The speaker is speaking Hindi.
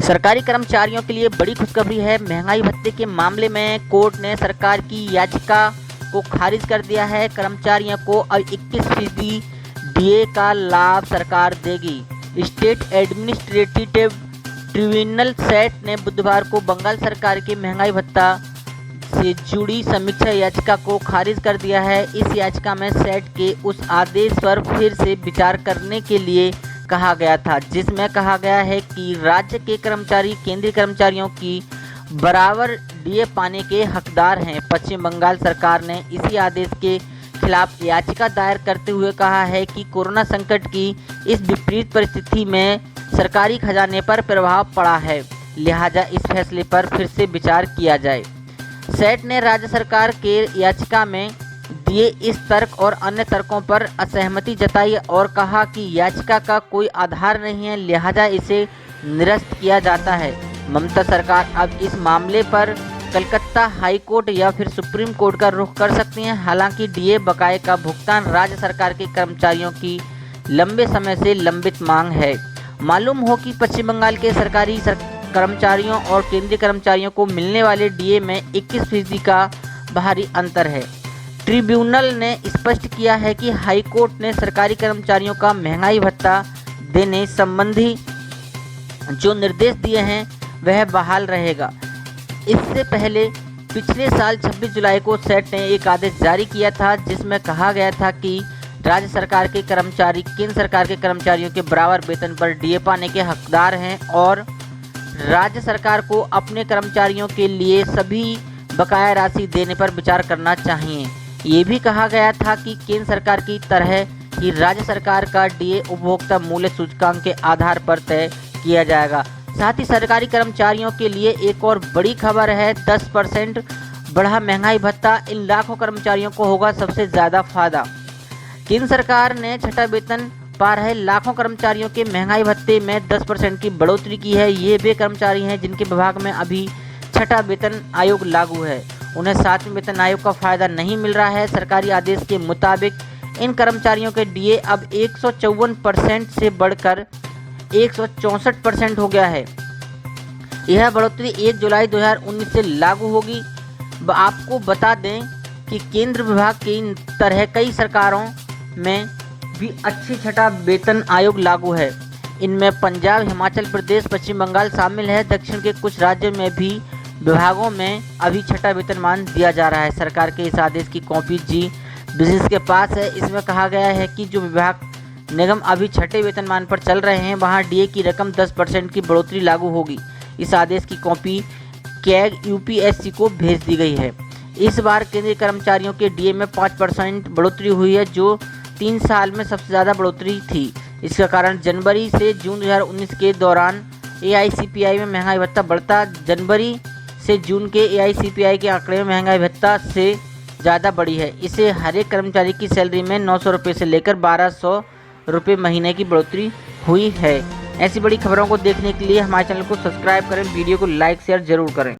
सरकारी कर्मचारियों के लिए बड़ी खुशखबरी है। महंगाई भत्ते के मामले में कोर्ट ने सरकार की याचिका को खारिज कर दिया है। कर्मचारियों को अब 21% डीए का लाभ सरकार देगी। स्टेट एडमिनिस्ट्रेटिव ट्रिब्यूनल सेट ने बुधवार को बंगाल सरकार के महंगाई भत्ता से जुड़ी समीक्षा याचिका को खारिज कर दिया है। इस याचिका में सेट के उस आदेश पर फिर से विचार करने के लिए कहा गया था जिसमें कहा गया है कि राज्य के कर्मचारी केंद्रीय कर्मचारियों की बराबर डीए पाने के हकदार हैं। पश्चिम बंगाल सरकार ने इसी आदेश के खिलाफ याचिका दायर करते हुए कहा है कि कोरोना संकट की इस विपरीत परिस्थिति में सरकारी खजाने पर प्रभाव पड़ा है, लिहाजा इस फैसले पर फिर से विचार किया जाए। सेट ने राज्य सरकार के याचिका में दिए इस तर्क और अन्य तर्कों पर असहमति जताई और कहा कि याचिका का कोई आधार नहीं है, लिहाजा इसे निरस्त किया जाता है। ममता सरकार अब इस मामले पर कलकत्ता हाई कोर्ट या फिर सुप्रीम कोर्ट का रुख कर सकती हैं। हालांकि डीए बकाये का भुगतान राज्य सरकार के कर्मचारियों की लंबे समय से लंबित मांग है। मालूम हो कि पश्चिम बंगाल के सरकारी कर्मचारियों और केंद्रीय कर्मचारियों को मिलने वाले डीए में 21% का बाहरी अंतर है। ट्रिब्यूनल ने स्पष्ट किया है कि हाई कोर्ट ने सरकारी कर्मचारियों का महंगाई भत्ता देने संबंधी जो निर्देश दिए हैं वह बहाल रहेगा। इससे पहले पिछले साल 26 जुलाई को सेट ने एक आदेश जारी किया था जिसमें कहा गया था कि राज्य सरकार के कर्मचारी केंद्र सरकार के कर्मचारियों के बराबर वेतन पर डीए पाने के हकदार हैं और राज्य सरकार को अपने कर्मचारियों के लिए सभी बकाया राशि देने पर विचार करना चाहिए। ये भी कहा गया था कि केंद्र सरकार की तरह ही राज्य सरकार का डीए उपभोक्ता मूल्य सूचकांक के आधार पर तय किया जाएगा। साथ ही सरकारी कर्मचारियों के लिए एक और बड़ी खबर है, 10% बढ़ा महंगाई भत्ता। इन लाखों कर्मचारियों को होगा सबसे ज़्यादा फायदा। केंद्र सरकार ने छठा वेतन पा रहे लाखों कर्मचारियों के महंगाई भत्ते में 10% की बढ़ोतरी की है। ये वे कर्मचारी हैं जिनके विभाग में अभी छठा वेतन आयोग लागू है, उन्हें 7वें वेतन आयोग का फायदा नहीं मिल रहा है। सरकारी आदेश के मुताबिक इन कर्मचारियों के डीए अब 154% से बढ़कर 164% हो गया है। यह बढ़ोतरी 1 जुलाई 2019 से लागू होगी। आपको बता दें कि केंद्र विभाग की तरह कई सरकारों में भी अच्छी छठा वेतन आयोग लागू है। इनमें पंजाब, हिमाचल प्रदेश, पश्चिम बंगाल शामिल है। दक्षिण के कुछ राज्यों में भी विभागों में अभी छठा वेतनमान दिया जा रहा है। सरकार के इस आदेश की कॉपी जी बिजनेस के पास है। इसमें कहा गया है कि जो विभाग निगम अभी छठे वेतनमान पर चल रहे हैं वहां डीए की रकम 10% की बढ़ोतरी लागू होगी। इस आदेश की कॉपी कैग यूपीएससी को भेज दी गई है। इस बार केंद्रीय कर्मचारियों के डीए में 5% बढ़ोतरी हुई है, जो 3 साल में सबसे ज़्यादा बढ़ोतरी थी। इसका कारण जनवरी से जून 2019 के दौरान एआईसीपीआई में महंगाई भत्ता बढ़ता। जनवरी से जून के एआईसीपीआई के आंकड़े में महंगाई भत्ता से ज़्यादा बढ़ी है। इसे हर एक कर्मचारी की सैलरी में 900 रुपये से लेकर 1200 रुपये महीने की बढ़ोतरी हुई है। ऐसी बड़ी खबरों को देखने के लिए हमारे चैनल को सब्सक्राइब करें, वीडियो को लाइक शेयर जरूर करें।